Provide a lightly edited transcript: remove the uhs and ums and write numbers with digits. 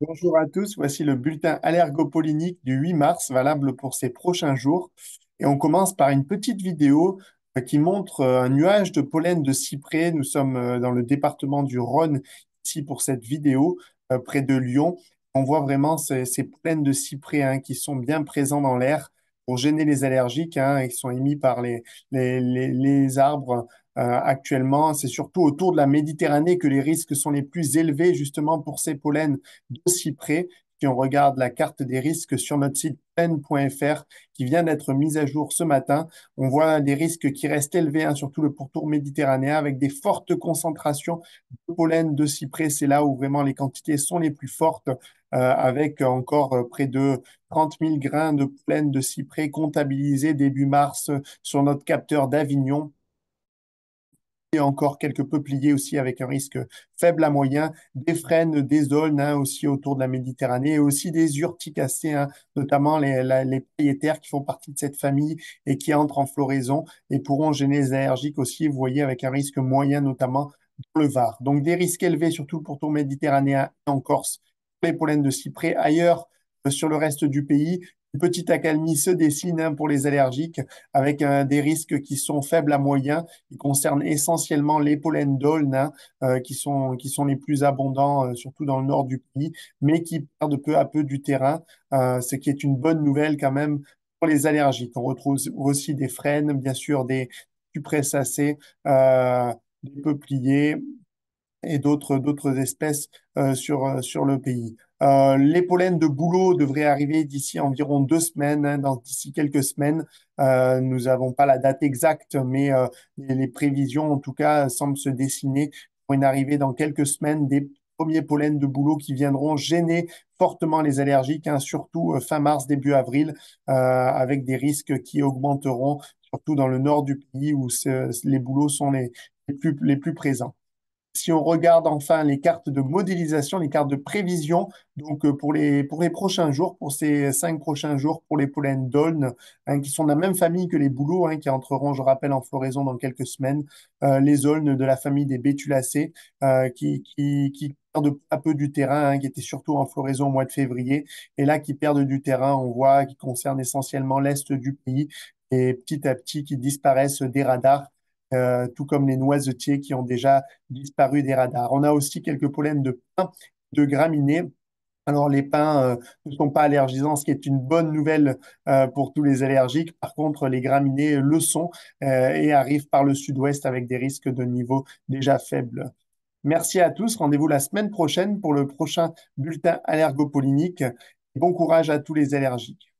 Bonjour à tous, voici le bulletin allergopollinique du 8 mars, valable pour ces prochains jours. Et on commence par une petite vidéo qui montre un nuage de pollen de cyprès. Nous sommes dans le département du Rhône ici pour cette vidéo, près de Lyon. On voit vraiment ces pollens de cyprès qui sont bien présents dans l'air pour gêner les allergiques et qui sont émis par les arbres. Actuellement, c'est surtout autour de la Méditerranée que les risques sont les plus élevés justement pour ces pollens d'aussi près. Si on regarde la carte des risques sur notre site pen.fr qui vient d'être mise à jour ce matin, on voit des risques qui restent élevés, surtout le pourtour méditerranéen, avec des fortes concentrations de pollen de cyprès. C'est là où vraiment les quantités sont les plus fortes, avec encore près de 30 000 grains de pollen de cyprès comptabilisés début mars sur notre capteur d'Avignon et encore quelques peupliers aussi avec un risque faible à moyen, des frênes, des aulnes aussi autour de la Méditerranée et aussi des urticacées, notamment les paillétaires qui font partie de cette famille et qui entrent en floraison et pourront gêner les allergiques aussi, vous voyez, avec un risque moyen notamment dans le Var. Donc des risques élevés surtout pour pourtour méditerranéen et en Corse, pour les pollens de cyprès. Ailleurs, sur le reste du pays, une petite accalmie se dessine pour les allergiques avec des risques qui sont faibles à moyens qui concerne essentiellement les pollens d'aulne, qui sont les plus abondants, surtout dans le nord du pays, mais qui perdent peu à peu du terrain, ce qui est une bonne nouvelle quand même pour les allergiques. On retrouve aussi des frênes, bien sûr, des cupressacées, des peupliers, et d'autres espèces sur le pays. Les pollens de bouleau devraient arriver d'ici environ 2 semaines, d'ici quelques semaines. Nous n'avons pas la date exacte, mais les prévisions, en tout cas, semblent se dessiner pour une arrivée dans quelques semaines des premiers pollens de bouleau qui viendront gêner fortement les allergiques, surtout fin mars, début avril, avec des risques qui augmenteront, surtout dans le nord du pays où les bouleaux sont les plus présents. Si on regarde enfin les cartes de modélisation, les cartes de prévision, donc pour les prochains jours, pour ces 5 prochains jours, pour les pollens d'aulne, qui sont de la même famille que les bouleaux, qui entreront, je rappelle, en floraison dans quelques semaines, les aulnes de la famille des bétulacées, qui perdent un peu du terrain, qui étaient surtout en floraison au mois de février, et là qui perdent du terrain, on voit, qui concerne essentiellement l'est du pays, et petit à petit qui disparaissent des radars tout comme les noisetiers qui ont déjà disparu des radars. On a aussi quelques pollens de pins, de graminées. Alors, les pins ne sont pas allergisants, ce qui est une bonne nouvelle pour tous les allergiques. Par contre, les graminées le sont et arrivent par le sud-ouest avec des risques de niveau déjà faibles. Merci à tous. Rendez-vous la semaine prochaine pour le prochain bulletin allergopollinique. Bon courage à tous les allergiques.